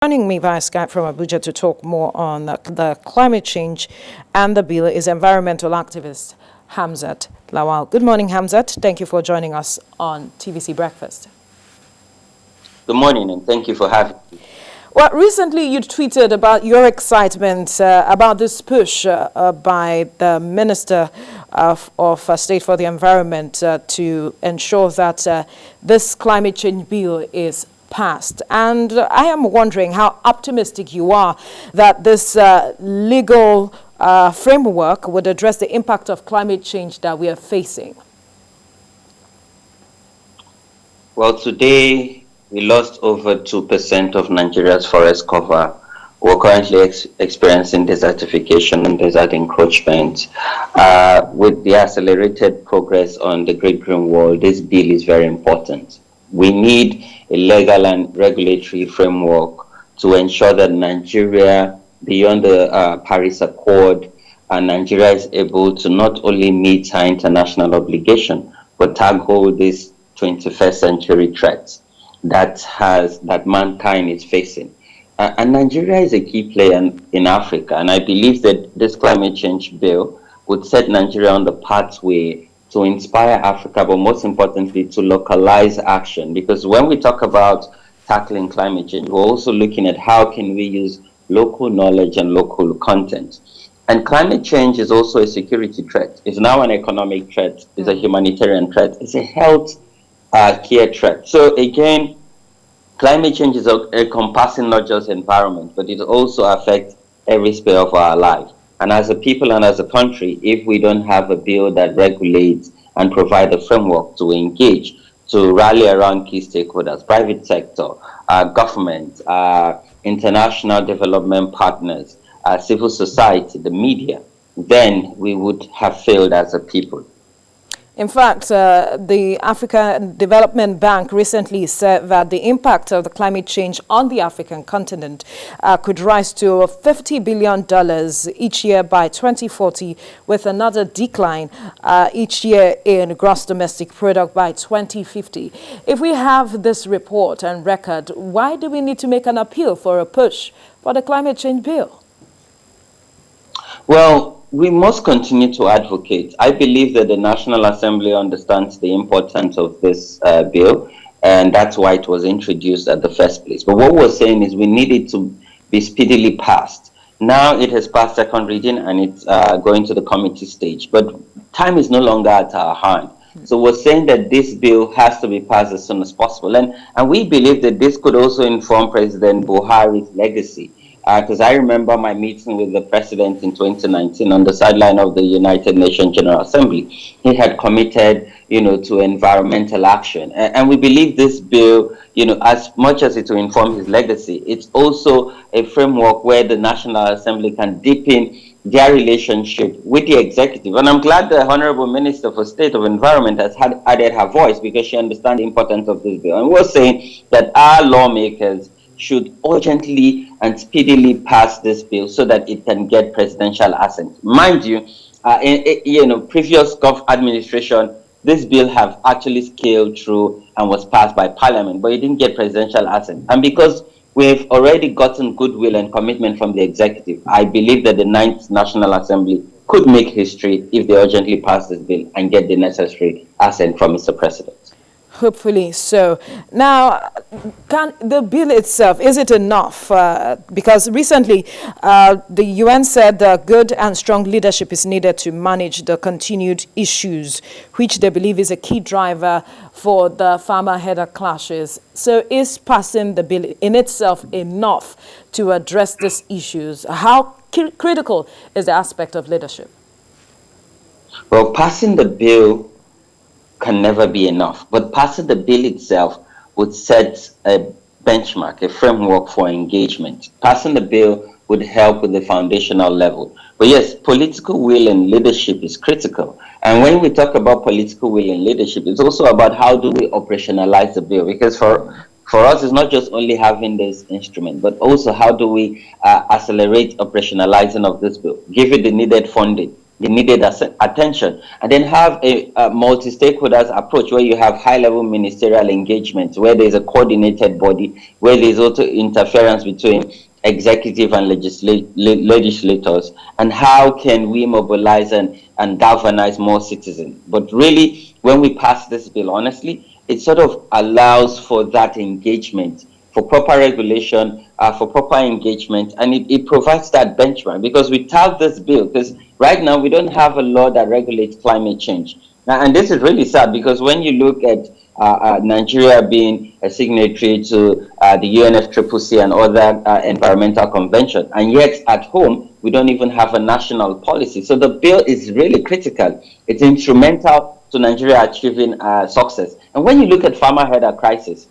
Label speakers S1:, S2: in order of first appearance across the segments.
S1: Joining me via Skype from Abuja to talk more on the climate change and the bill is environmental activist Hamzat Lawal. Good morning, Hamzat. Thank you for joining us on TVC Breakfast.
S2: Good morning, and thank you for having me.
S1: Well, recently you tweeted about your excitement about this push by the Minister of State for the Environment to ensure that this climate change bill is passed. And I am wondering how optimistic you are that this legal framework would address the impact of climate change that we are facing.
S2: Well, today we lost over 2% of Nigeria's forest cover. We're currently experiencing desertification and desert encroachment. With the accelerated progress on the Great Green Wall, this bill is very important. We need a legal and regulatory framework to ensure that Nigeria, beyond the Paris Accord, Nigeria is able to not only meet our international obligation, but tackle these 21st century threats that mankind is facing. And Nigeria is a key player in Africa, and I believe that this climate change bill would set Nigeria on the pathway to inspire Africa, but most importantly, to localize action. Because when we talk about tackling climate change, we're also looking at how can we use local knowledge and local content. And climate change is also a security threat. It's now an economic threat. It's a humanitarian threat. It's a health care threat. So again, climate change is encompassing not just environment, but it also affects every sphere of our life. And as a people and as a country, if we don't have a bill that regulates and provide a framework to engage, to rally around key stakeholders, private sector, government, international development partners, civil society, the media, then we would have failed as a people.
S1: In fact, the African Development Bank recently said that the impact of the climate change on the African continent could rise to $50 billion each year by 2040, with another decline each year in gross domestic product by 2050. If we have this report and record, why do we need to make an appeal for a push for the climate change bill?
S2: Well, we must continue to advocate. I believe that the National Assembly understands the importance of this bill, and that's why it was introduced at the first place. But what we're saying is we need it to be speedily passed. Now it has passed second reading and it's going to the committee stage, but time is no longer at our hand. So we're saying that this bill has to be passed as soon as possible. And we believe that this could also inform President Buhari's legacy. Because I remember my meeting with the president in 2019 on the sideline of the United Nations General Assembly. He had committed, to environmental action. And we believe this bill, as much as it will inform his legacy, it's also a framework where the National Assembly can deepen their relationship with the executive. And I'm glad the Honorable Minister for State of Environment has added her voice because she understands the importance of this bill. And we're saying that our lawmakers should urgently and speedily pass this bill so that it can get presidential assent. Mind you, in previous administration, this bill have actually scaled through and was passed by Parliament, but it didn't get presidential assent. And because we've already gotten goodwill and commitment from the executive, I believe that the 9th National Assembly could make history if they urgently pass this bill and get the necessary assent from Mr. President.
S1: Hopefully so. Now, can the bill itself, is it enough? Because recently the UN said that good and strong leadership is needed to manage the continued issues, which they believe is a key driver for the farmer-herder clashes. So is passing the bill in itself enough to address these issues? How critical is the aspect of leadership?
S2: Well, passing the bill can never be enough. But passing the bill itself would set a benchmark, a framework for engagement. Passing the bill would help with the foundational level. But yes, political will and leadership is critical. And when we talk about political will and leadership, it's also about how do we operationalize the bill. Because for us, it's not just only having this instrument, but also how do we accelerate operationalizing of this bill, give it the needed funding, the needed attention, and then have a multi-stakeholders approach where you have high-level ministerial engagement, where there's a coordinated body, where there's also interference between executive and legislators, and how can we mobilize and galvanize more citizens. But really, when we pass this bill, honestly, it sort of allows for that engagement, for proper regulation, for proper engagement, and it provides that benchmark. Because without this bill, because right now we don't have a law that regulates climate change. Now, and this is really sad, because when you look at Nigeria being a signatory to the UNFCCC and other environmental conventions, and yet at home we don't even have a national policy. So the bill is really critical. It's instrumental to Nigeria achieving success. And when you look at farmer header crisis,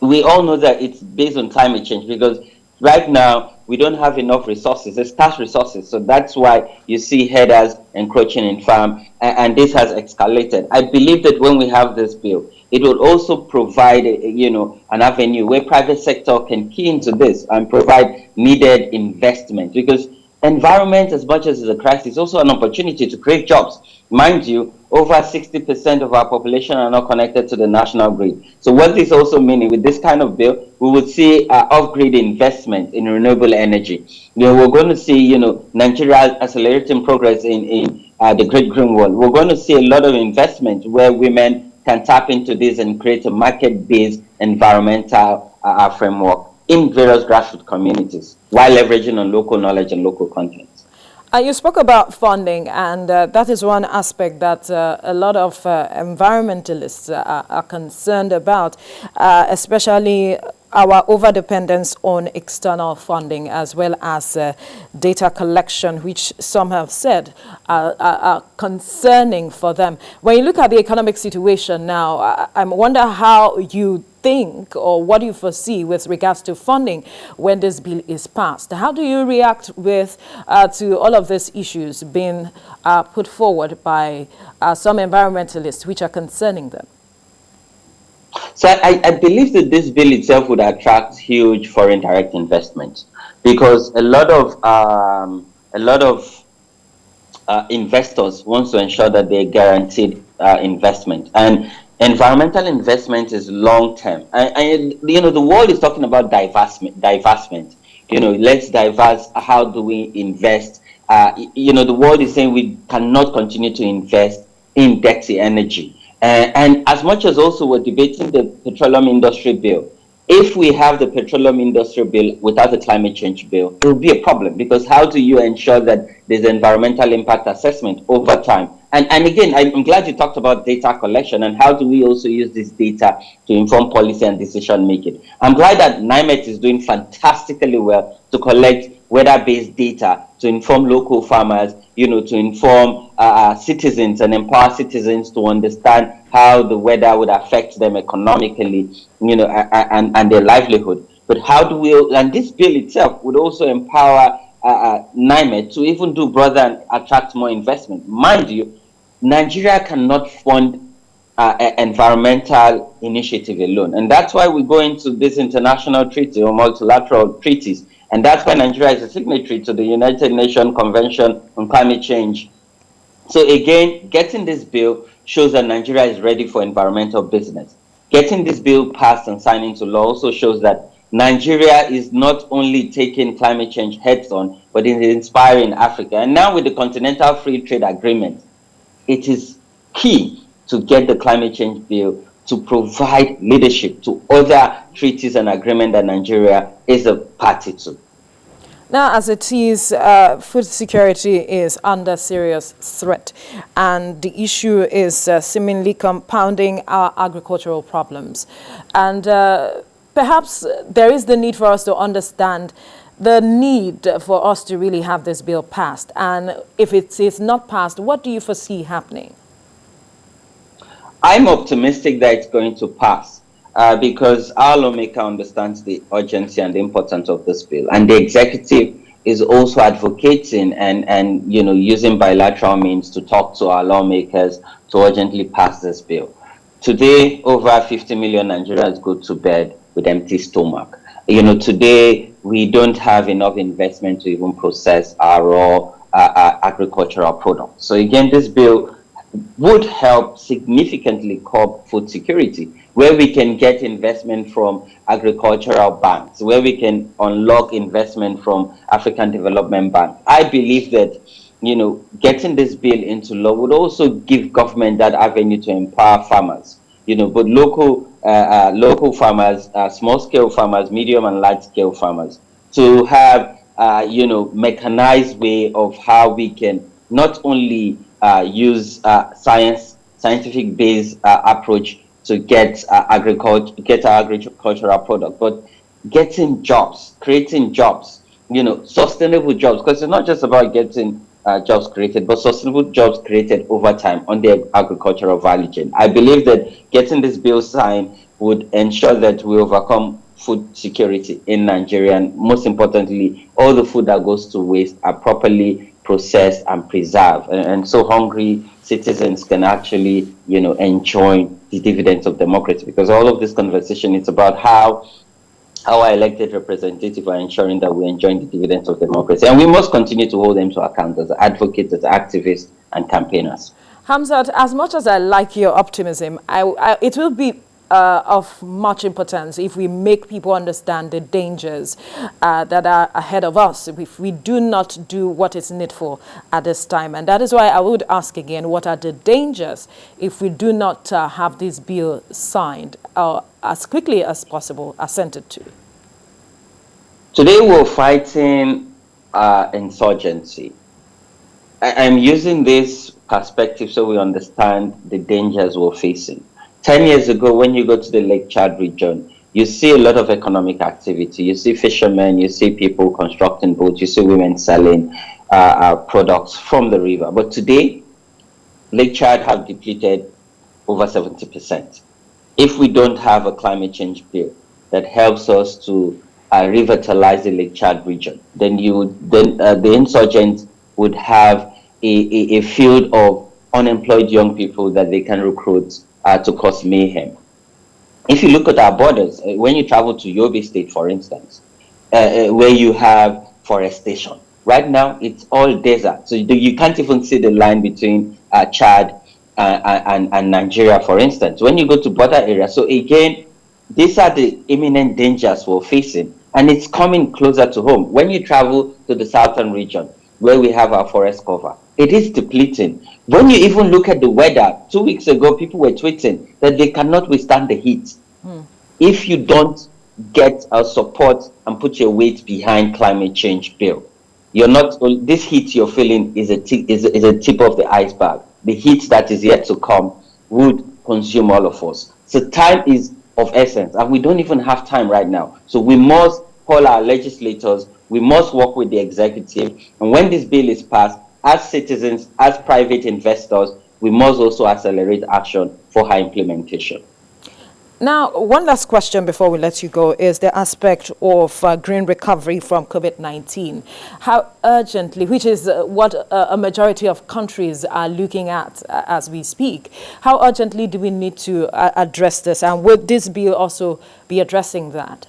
S2: we all know that it's based on climate change, because right now we don't have enough resources, there's scarce resources. So that's why you see headers encroaching in farm, and this has escalated. I believe that when we have this bill, it will also provide an avenue where private sector can key into this and provide needed investment, because environment, as much as it's a crisis, is also an opportunity to create jobs. Mind you, over 60% of our population are not connected to the national grid. So what this also meaning with this kind of bill, we would see off-grid investment in renewable energy. We're going to see, Nigeria accelerating progress in the Great Green Wall. We're going to see a lot of investment where women can tap into this and create a market-based environmental framework in various grassroots communities, while leveraging on local knowledge and local content.
S1: You spoke about funding, and that is one aspect that a lot of environmentalists are concerned about, especially our overdependence on external funding, as well as data collection, which some have said are concerning for them. When you look at the economic situation now, I wonder how you think, or what do you foresee with regards to funding when this bill is passed? How do you react with to all of these issues being put forward by some environmentalists, which are concerning them?
S2: So I believe that this bill itself would attract huge foreign direct investment, because a lot of investors want to ensure that they guaranteed investment, and environmental investment is long term. And the world is talking about divestment. Let's diverse. How do we invest? The world is saying we cannot continue to invest in dirty energy. And as much as also we're debating the petroleum industry bill, if we have the petroleum industry bill without the climate change bill, it will be a problem, because how do you ensure that there's environmental impact assessment over time? And again, I'm glad you talked about data collection, and how do we also use this data to inform policy and decision making. I'm glad that NIMET is doing fantastically well to collect weather-based data to inform local farmers, to inform citizens and empower citizens to understand how the weather would affect them economically, and their livelihood. But how do we, and this bill itself would also empower NIMET to even do broader and attract more investment. Mind you, Nigeria cannot fund environmental initiative alone. And that's why we go into this international treaty or multilateral treaties. And that's why Nigeria is a signatory to the United Nations Convention on Climate Change. So again, getting this bill shows that Nigeria is ready for environmental business. Getting this bill passed and signed into law also shows that Nigeria is not only taking climate change heads on, but is inspiring Africa. And now with the Continental Free Trade Agreement, it is key to get the climate change bill to provide leadership to other treaties and agreements that Nigeria is a party to.
S1: Now, as it is, food security is under serious threat, and the issue is seemingly compounding our agricultural problems. And perhaps there is the need for us to understand the need for us to really have this bill passed. And if it is not passed, what do you foresee happening?
S2: I'm optimistic that it's going to pass. Because our lawmaker understands the urgency and the importance of this bill, and the executive is also advocating and using bilateral means to talk to our lawmakers to urgently pass this bill. Today, over 50 million Nigerians go to bed with empty stomach. Today we don't have enough investment to even process our raw agricultural products. So again, this bill would help significantly curb food security, where we can get investment from agricultural banks, where we can unlock investment from African Development Bank. I believe that, getting this bill into law would also give government that avenue to empower farmers, but local farmers, small scale farmers, medium and large scale farmers, to have mechanized way of how we can not only use scientific based approach to get our agricultural product, but getting jobs, creating jobs, sustainable jobs, because it's not just about getting jobs created, but sustainable jobs created over time on the agricultural value chain. I believe that getting this bill signed would ensure that we overcome food security in Nigeria, and most importantly, all the food that goes to waste are properly processed and preserved, and so hungry citizens can actually, enjoy the dividends of democracy. Because all of this conversation is about how our elected representatives are ensuring that we enjoy the dividends of democracy, and we must continue to hold them to account as advocates, as activists, and campaigners.
S1: Hamzat, as much as I like your optimism, it will be of much importance if we make people understand the dangers that are ahead of us if we do not do what is needful at this time. And that is why I would ask again, what are the dangers if we do not have this bill signed as quickly as possible, assented to?
S2: Today we're fighting insurgency. I'm using this perspective so we understand the dangers we're facing. 10 years ago, when you go to the Lake Chad region, you see a lot of economic activity. You see fishermen, you see people constructing boats, you see women selling products from the river. But today, Lake Chad have depleted over 70%. If we don't have a climate change bill that helps us to revitalize the Lake Chad region, then the insurgents would have a field of unemployed young people that they can recruit to cause mayhem. If you look at our borders, when you travel to Yobe State, for instance, where you have forestation, right now it's all desert. So you can't even see the line between Chad and Nigeria, for instance. When you go to border areas, so again, these are the imminent dangers we're facing, and it's coming closer to home. When you travel to the southern region, where we have our forest cover, it is depleting. When you even look at the weather, 2 weeks ago, people were tweeting that they cannot withstand the heat. If you don't get our support and put your weight behind climate change bill, you're not. This heat you're feeling is a tip of the iceberg. The heat that is yet to come would consume all of us. So time is of essence, and we don't even have time right now. So we must call our legislators. We must work with the executive, and when this bill is passed, as citizens, as private investors, we must also accelerate action for her implementation.
S1: Now, one last question before we let you go is the aspect of green recovery from COVID-19. How urgently, which is what a majority of countries are looking at as we speak, how urgently do we need to address this? And would this bill also be addressing that?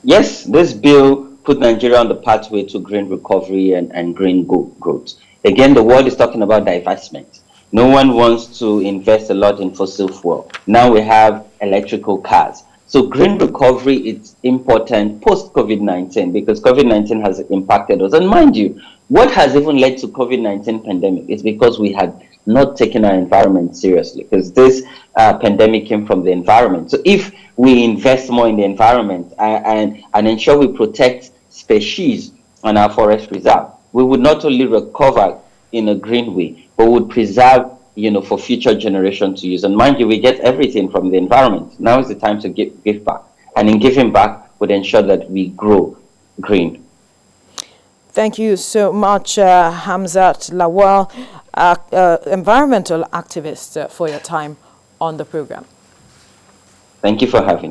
S2: Yes, this bill put Nigeria on the pathway to green recovery and green growth. Again, the world is talking about divestment. No one wants to invest a lot in fossil fuel. Now we have electrical cars. So green recovery is important post-COVID-19 because COVID-19 has impacted us. And mind you, what has even led to COVID-19 pandemic is because we had not taken our environment seriously, because this pandemic came from the environment. So if we invest more in the environment and ensure we protect species on our forest reserve, we would not only recover in a green way, but would preserve, for future generations to use. And mind you, we get everything from the environment. Now is the time to give back. And in giving back, would ensure that we grow green.
S1: Thank you so much, Hamzat Lawal, environmental activist, for your time on the program.
S2: Thank you for having me.